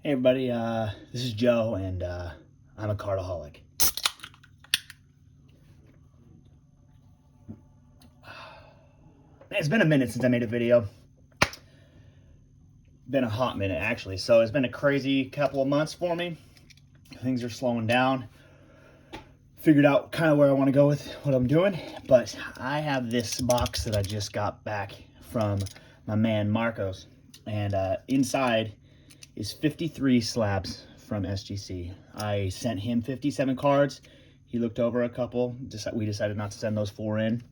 Hey everybody, this is Joe, and I'm a cardaholic. Man, it's been a minute since I made a video. Been a hot minute, actually. So it's been a crazy couple of months for me. Things are slowing down. Figured out kind of where I want to go with what I'm doing, but I have this box that I just got back from my man Marcos, and inside is 53 slabs from SGC. I sent him 57 cards. He looked over a couple. We decided not to send those 4 in.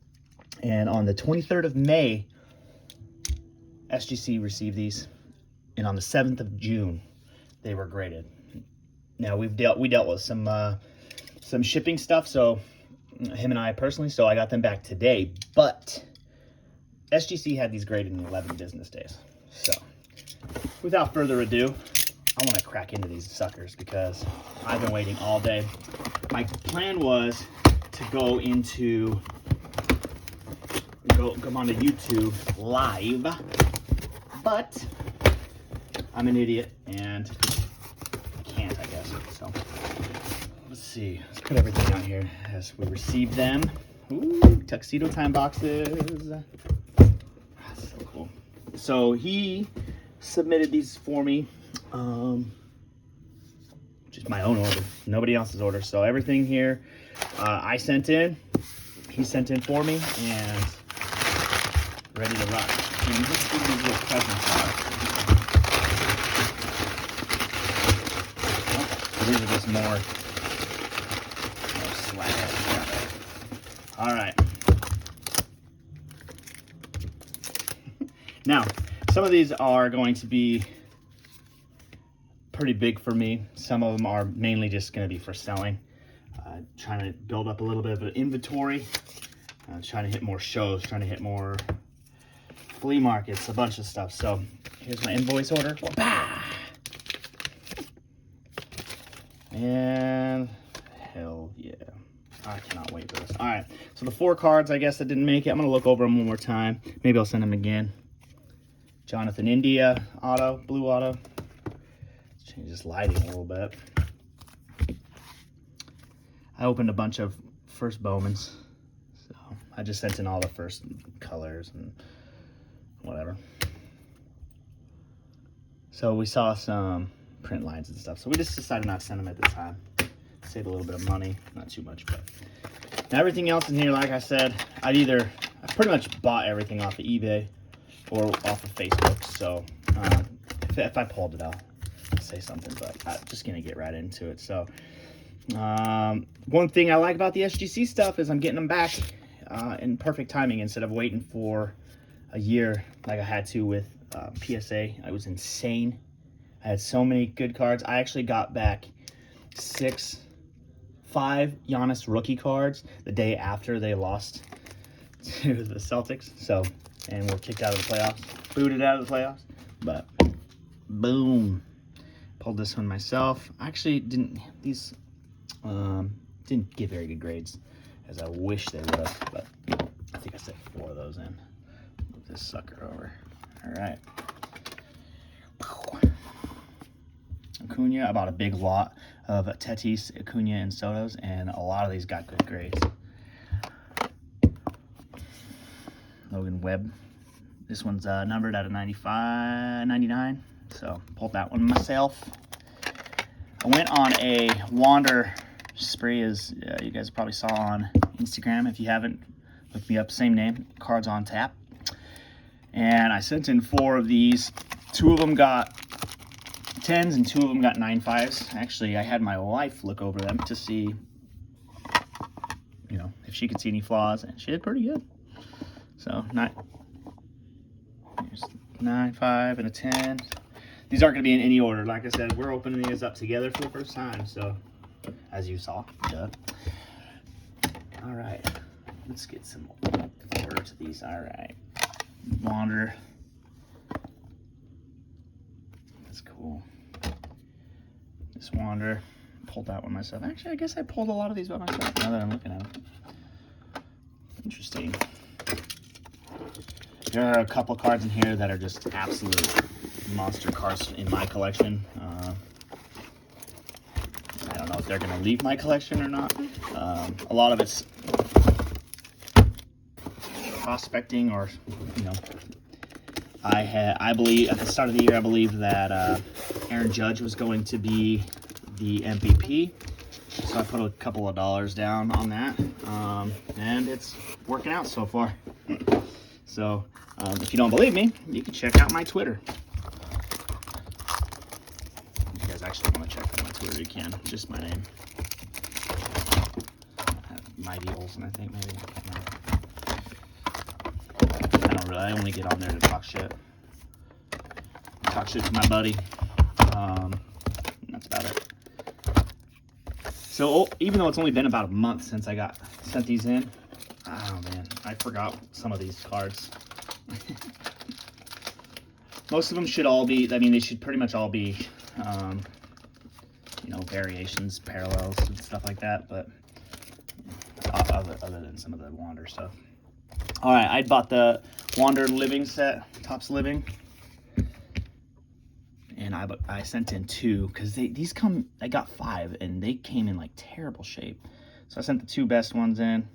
And on the 23rd of May, SGC received these. And on the 7th of June, they were graded. Now we dealt with some shipping stuff, so him and I personally, so I got them back today. But SGC had these graded in 11 business days. So without further ado, I want to crack into these suckers because I've been waiting all day. My plan was to go onto YouTube live, but I'm an idiot and I can't, I guess. So let's see. Let's put everything out here as we receive them. Ooh, tuxedo time boxes. That's so cool. So he submitted these for me, just my own order, nobody else's order. So everything here I sent in, he sent in for me, and ready to rock. And let's do these little presents out. So these are just more swag. All right. Now, some of these are going to be pretty big for me. Some of them are mainly just going to be for selling. Trying to build up a little bit of an inventory. Trying to hit more shows, trying to hit more flea markets, a bunch of stuff. So here's my invoice order. And hell yeah. I cannot wait for this. All right, so the 4 cards, I guess, that didn't make it. I'm going to look over them one more time. Maybe I'll send them again. Jonathan India auto, blue auto. Let's change this lighting a little bit. I opened a bunch of first Bowmans, so I just sent in all the first colors and whatever. So we saw some print lines and stuff, so we just decided not to send them at the time. Save a little bit of money, not too much, but now everything else in here, like I said, I pretty much bought everything off of eBay or off of Facebook. So if I pulled it out, I'll say something, but I'm just gonna get right into it. So one thing I like about the SGC stuff is I'm getting them back in perfect timing instead of waiting for a year like I had to with PSA. I was insane. I had so many good cards. I actually got back 5 Giannis rookie cards the day after they lost to the Celtics. So, and were kicked out of the playoffs, booted out of the playoffs. But boom, pulled this one myself. I actually didn't get very good grades as I wish they would have, but I think I set 4 of those in. Move this sucker over. All right. Acuna, I bought a big lot of Tatis, Acuna, and Sotos, and a lot of these got good grades. Logan Webb. This one's numbered out of 99, so pulled that one myself. I went on a wander spree, as you guys probably saw on Instagram. If you haven't, look me up, same name, CardsOnTap. And I sent in 4 of these. 2 of them got 10s and 2 of them got 9.5s. Actually, I had my wife look over them to see, if she could see any flaws, and she did pretty good. So, here's 9.5 and a 10. These aren't going to be in any order. Like I said, we're opening these up together for the first time. So, as you saw, duh. All right, let's get some order to these. All right, Wander. That's cool. This Wander, pulled that one myself. Actually, I guess I pulled a lot of these by myself now that I'm looking at them. Interesting. There are a couple cards in here that are just absolute monster cards in my collection. I don't know if they're going to leave my collection or not. A lot of it's prospecting, or, you know, I believe at the start of the year, I believed that Aaron Judge was going to be the MVP. So I put a couple of dollars down on that, and it's working out so far. So if you don't believe me, you can check out my Twitter. If you guys actually want to check out my Twitter, you can. Just my name. Mighty Olsen, I think, maybe. I don't really. I only get on there to talk shit. Talk shit to my buddy. That's about it. So even though it's only been about a month since I got sent these in, oh man, I forgot some of these cards. Most of them should all be, I mean, they should pretty much all be, you know, variations, parallels, and stuff like that, but other than some of the Wander stuff. All right, I bought the Wander Living set, Topps Living. And I sent in 2 because these come, I got 5 and they came in like terrible shape. So I sent the 2 best ones in.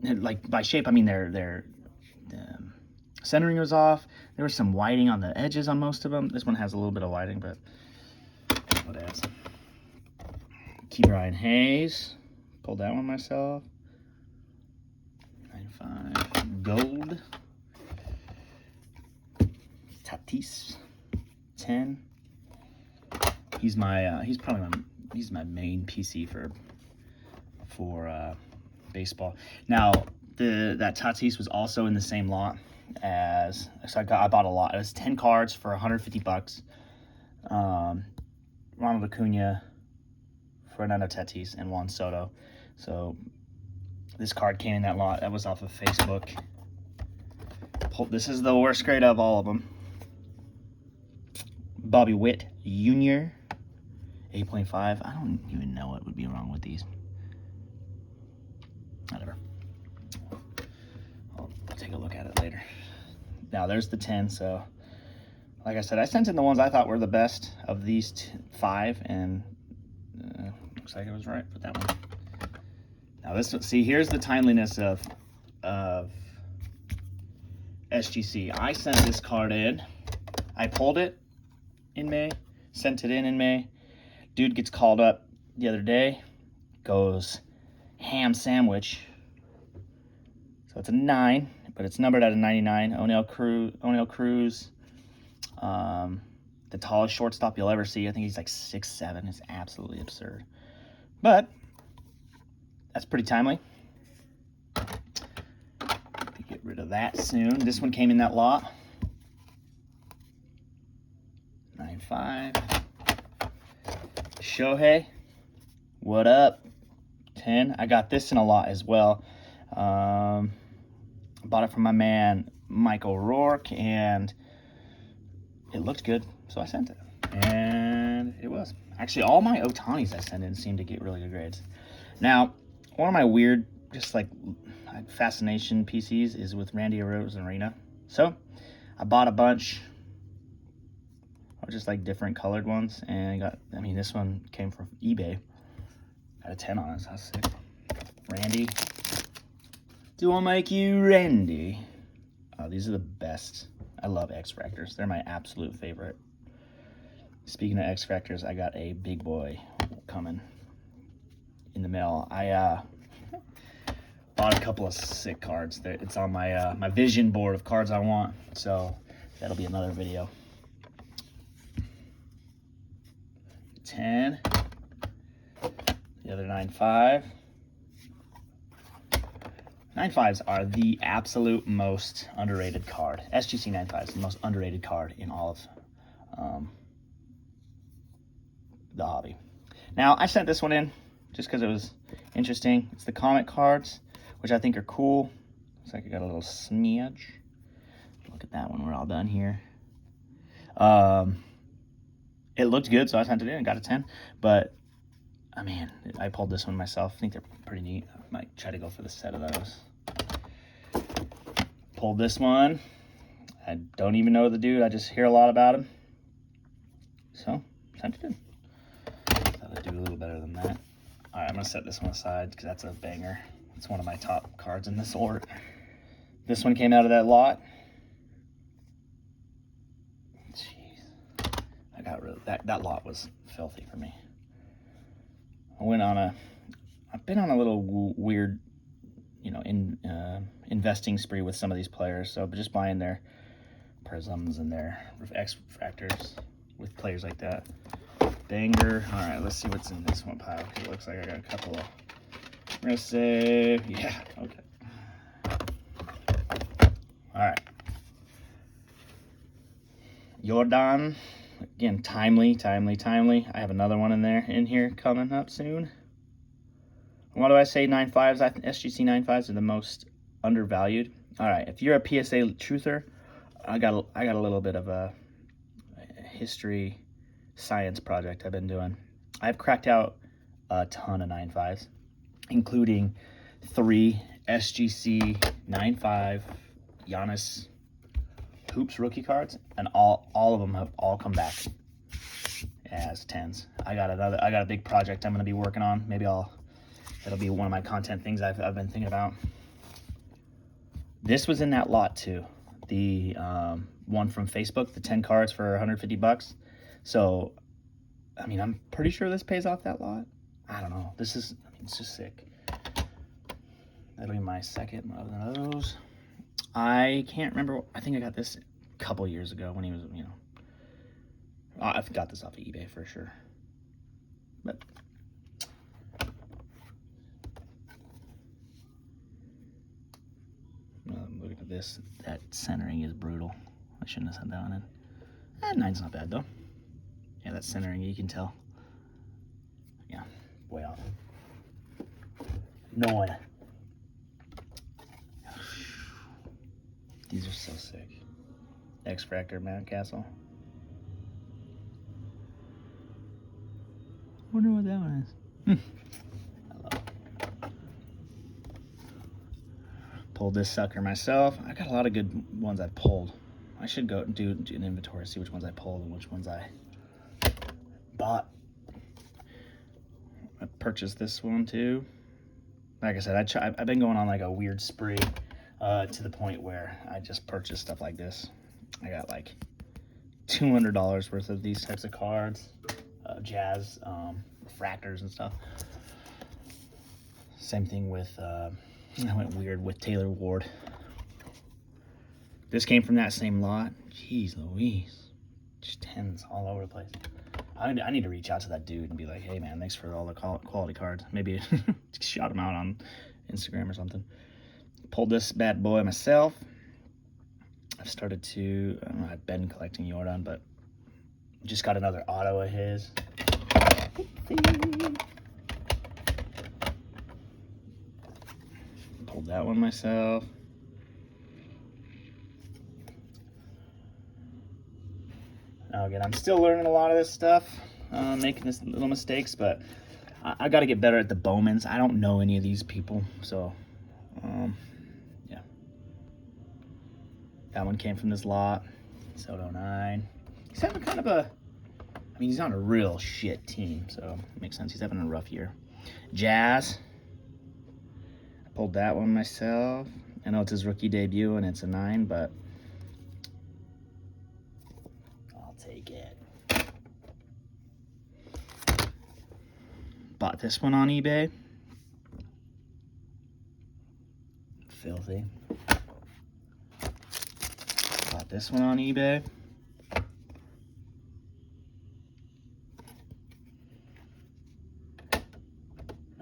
Like by shape, I mean their centering was off. There was some whiting on the edges on most of them. This one has a little bit of whiting, but what else? Key Brian Hayes, pulled that one myself. 95 gold. Tatis. 10. He's my he's my main PC for baseball. Now that Tatis was also in the same lot as, so I bought a lot. It was 10 cards for $150. Ronald Acuna, Fernando Tatis, and Juan Soto. So this card came in that lot. That was off of Facebook. This is the worst grade of all of them. Bobby Witt Jr. 8.5. I don't even know what would be wrong with these. Whatever. I'll take a look at it later. Now there's the 10. So, like I said, I sent in the ones I thought were the best of these 5, and looks like I was right with that one. Now this, see, here's the timeliness of SGC. I sent this card in. I pulled it in May, sent it in May. Dude gets called up the other day, goes ham sandwich. So it's a 9, but it's numbered out of 99. O'Neal Cruz, the tallest shortstop you'll ever see. I think he's like 6'7". It's absolutely absurd, but that's pretty timely. Get rid of that soon. This one came in that lot. 9.5. Shohei, what up? 10. I got this in a lot as well. Bought it from my man Michael Rourke, and it looked good, so I sent it. And it was. Actually, all my Ohtanis I sent in seem to get really good grades. Now, one of my weird, just like fascination PCs is with Randy Arozarena. So I bought a bunch, or just like different colored ones, and I mean, this one came from eBay. Got a 10 on it, so that's sick. Randy. Do I make you Randy? Oh, these are the best. I love X-Fractors. They're my absolute favorite. Speaking of X-Fractors, I got a big boy coming in the mail. I bought a couple of sick cards. It's on my my vision board of cards I want, so that'll be another video. 10. The other 9.5. 9.5s are the absolute most underrated card. SGC 9.5 is the most underrated card in all of the hobby. Now, I sent this one in just because it was interesting. It's the comic cards, which I think are cool. Looks like I got a little smudge. Look at that one. We're all done here. It looked good, so I sent it in and got a 10. But, I mean, I pulled this one myself. I think they're pretty neat. I might try to go for the set of those. Pulled this one. I don't even know the dude. I just hear a lot about him. So, time to do. Thought I'd do a little better than that. All right, I'm gonna set this one aside because that's a banger. It's one of my top cards in this order. This one came out of that lot. Jeez, I got rid of that lot was filthy for me. I've been on a little weird, you know, investing spree with some of these players. So just buying their prisms and their X refractors with players like that. Banger. All right, let's see what's in this one pile. It looks like I got a couple of. I'm gonna say, yeah, okay. All right. Jordan, again, timely. I have another one in here coming up soon. Why do I say 9.5s? I think SGC 9.5s are the most undervalued. All right, if you're a PSA truther, I got a little bit of a history science project I've been doing. I've cracked out a ton of 9.5s, including 3 SGC 9.5 Giannis Hoops rookie cards, and all of them have all come back as 10s. I got a big project I'm going to be working on. Maybe that'll be one of my content things I've been thinking about. This was in that lot too. The one from Facebook, the 10 cards for 150 bucks. So, I mean, I'm pretty sure this pays off that lot. I don't know. It's just sick. That'll be my second of those. I can't remember. I think I got this a couple years ago when he was, you know. I got this off of eBay for sure. But look at this. That centering is brutal. I shouldn't have sent that one in. 9's not bad though. Yeah, that centering, you can tell. Yeah, way off. 9. These are so sick. X-Fractor Mountcastle. Wonder what that one is. I love it. Pulled this sucker myself. I got a lot of good ones I pulled. I should go and do an inventory, see which ones I pulled and which ones I bought. I purchased this one too. Like I said, I've been going on like a weird spree to the point where I just purchased stuff like this. I got like $200 worth of these types of cards, jazz refractors and stuff. Same thing with, I went weird with Taylor Ward. This came from that same lot. Jeez Louise, just 10s all over the place. I need to reach out to that dude and be like, hey man, thanks for all the quality cards. Maybe shout him out on Instagram or something. Pulled this bad boy myself. I've started to, I don't know, I've been collecting Jordan, but just got another auto of his. Pulled that one myself. Now again, I'm still learning a lot of this stuff, making this little mistakes, but I got to get better at the Bowmans. I don't know any of these people, so yeah. That one came from this lot, Soto 9. He's having kind of I mean, he's on a real shit team, so it makes sense. He's having a rough year. Jazz. I pulled that one myself. I know it's his rookie debut and it's a 9, but I'll take it. Bought this one on eBay. Filthy. Bought this one on eBay.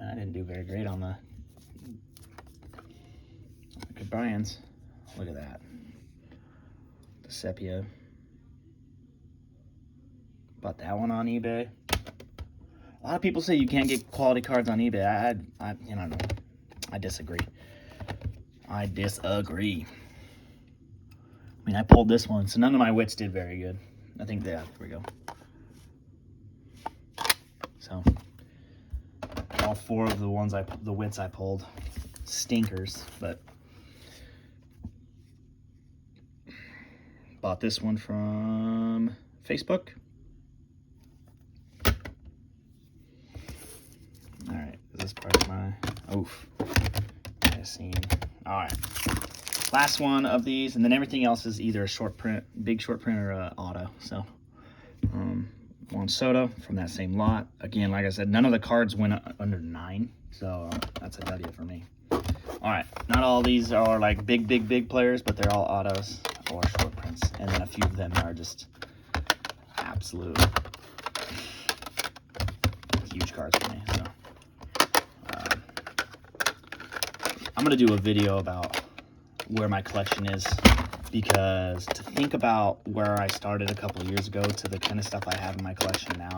I didn't do very great on the good buy-ins. Look at that. The sepia. Bought that one on eBay. A lot of people say you can't get quality cards on eBay. I disagree. I disagree. I mean, I pulled this one, so none of my wits did very good. I think there we go. So all 4 of the wits I pulled, stinkers, but bought this one from Facebook. this part of my, oof, I seen. All right, last one of these, and then everything else is either a short print, big short print, or a auto. So Juan Soto from that same lot. Again, like I said, none of the cards went under 9, so that's a W for me. All right, not all these are like big players, but they're all autos or short prints, and then a few of them are just absolute huge cards for me. So I'm gonna do a video about where my collection is, because to think about where I started a couple of years ago to the kind of stuff I have in my collection now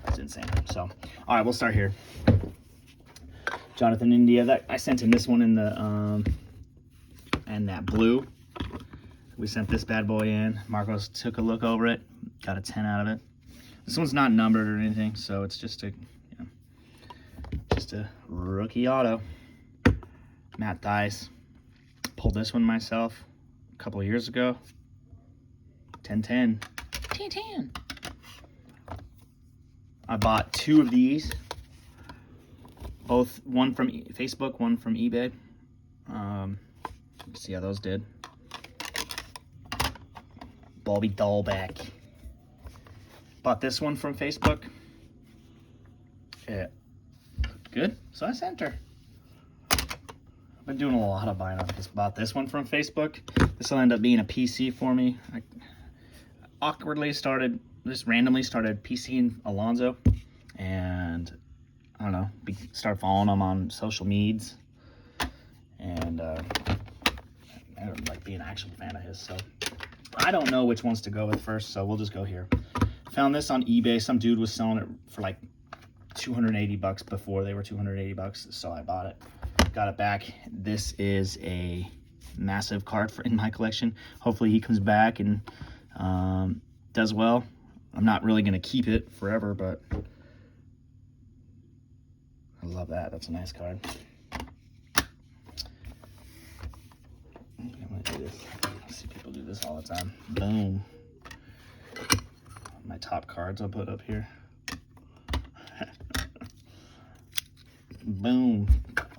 is insane. So, all right, we'll start here. Jonathan India, that I sent him this one in the and that blue. We sent this bad boy in. Marcos took a look over it, got a 10 out of it. This one's not numbered or anything, so it's just a just a rookie auto. Matt Dice. Pulled this one myself a couple of years ago. 10-10. 10-10. I bought 2 of these. Both, one from Facebook, one from eBay. See how those did. Bobby Dahlbeck. Bought this one from Facebook. It looked good, so I sent her. I've been doing a lot of buying off this. Bought this one from Facebook. This will end up being a PC for me. I awkwardly started, just randomly started PCing Alonso, and I don't know, started following him on social medias, and I don't like being an actual fan of his, so I don't know which ones to go with first, so we'll just go here. Found this on eBay. Some dude was selling it for like 280 bucks before they were 280 bucks, so I bought it. Got it back. This is a massive card in my collection. Hopefully he comes back and does well. I'm not really going to keep it forever, but I love that. That's a nice card. I'm going to do this. I see people do this all the time. Boom. My top cards I'll put up here. Boom.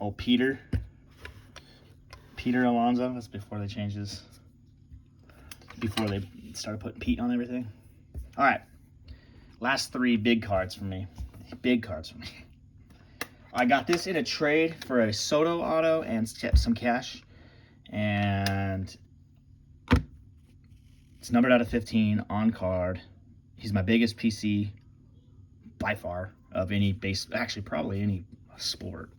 Oh, Peter Alonso. That's before they changed his, before they started putting Pete on everything. All right, last 3 big cards for me. Big cards for me. I got this in a trade for a Soto auto and some cash, and it's numbered out of 15 on card. He's my biggest PC by far of any base, actually probably any sport.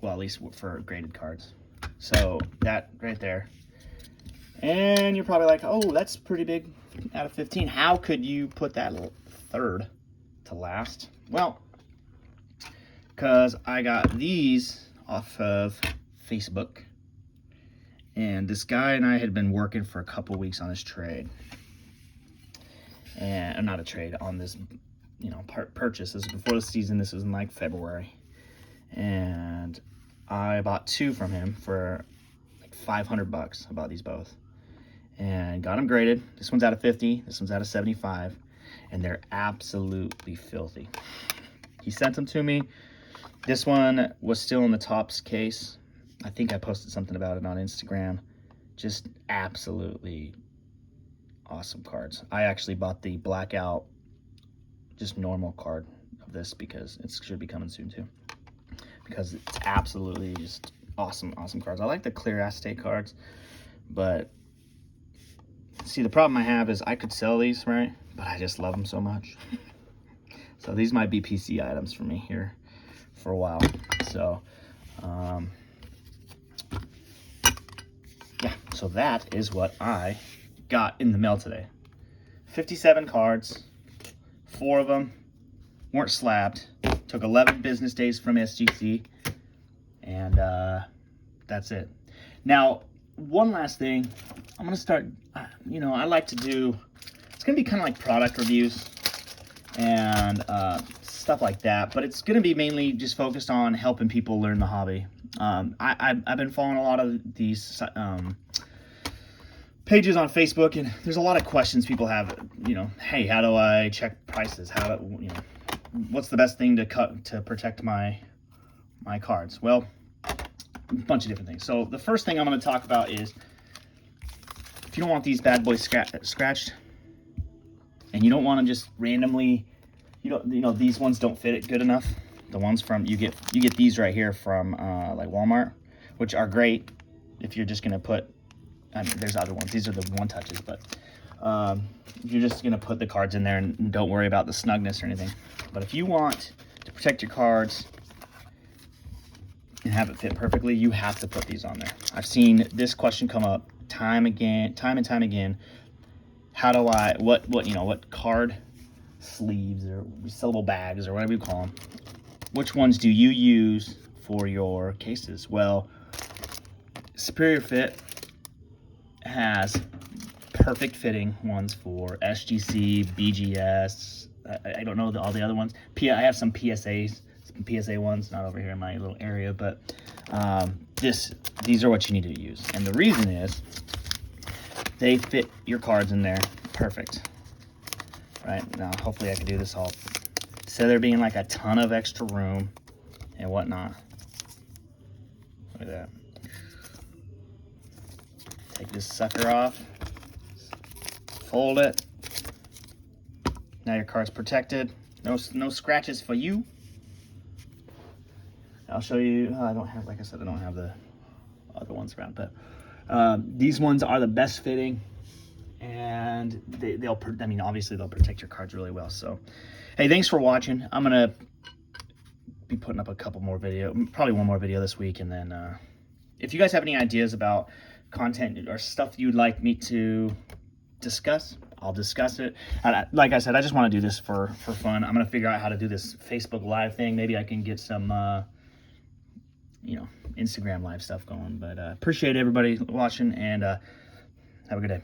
Well, at least for graded cards. So that right there. And you're probably like, oh, that's pretty big out of 15. How could you put that 3rd to last? Well, because I got these off of Facebook, and this guy and I had been working for a couple weeks on this trade, and not a trade, on this, you know, purchase. This was before the season. This was in like February, and I bought 2 from him for like 500 bucks. I bought these both and got them graded. This one's out of 50, this one's out of 75, and they're absolutely filthy. He sent them to me. This one was still in the Topps case. I think I posted something about it on Instagram. Just absolutely awesome cards. I actually bought the blackout, just normal card of this because it should be coming soon too, because it's absolutely just awesome cards. I like the clear acetate cards, but see, the problem I have is I could sell these, right? But I just love them so much. So these might be PC items for me here for a while. So yeah, so that is what I got in the mail today. 57 cards, 4 of them weren't slabbed. Took 11 business days from SGC, and that's it. Now, one last thing, I'm gonna start, you know, I like to do, it's gonna be kind of like product reviews and stuff like that, but it's gonna be mainly just focused on helping people learn the hobby. I've been following a lot of these pages on Facebook, and there's a lot of questions people have. You know, hey, how do I check prices? How do, you know, what's the best thing to cut to protect my cards? Well, a bunch of different things. So the first thing I'm going to talk about is, if you don't want these bad boys scratched, and you don't want to just randomly, you know, these ones don't fit it good enough. The ones from, you get these right here from like Walmart, which are great if you're just going to put, I mean, there's other ones. These are the one touches, but you're just going to put the cards in there and don't worry about the snugness or anything. But if you want to protect your cards and have it fit perfectly, you have to put these on there. I've seen this question come up time and time again. How do I, what card sleeves or resellable bags or whatever you call them, which ones do you use for your cases? Well, Superior Fit has perfect fitting ones for SGC, BGS. I don't know all the other ones. I have some PSAs, some PSA ones, not over here in my little area, but these are what you need to use. And the reason is they fit your cards in there perfect. Right now, hopefully I can do this all. So there being like a ton of extra room and whatnot. Look at that. Take this sucker off, fold it. Now your card's protected. No scratches for you. I'll show you. I don't have, like I said, I don't have the other ones around, but these ones are the best fitting, and they'll, I mean, obviously they'll protect your cards really well. So, hey, thanks for watching. I'm gonna be putting up a couple more probably one more video this week, and then if you guys have any ideas about content or stuff you'd like me to discuss, I'll discuss it. And like I said, I just want to do this for fun. I'm gonna figure out how to do this Facebook Live thing. Maybe I can get some you know, Instagram Live stuff going. But appreciate everybody watching, and have a good day.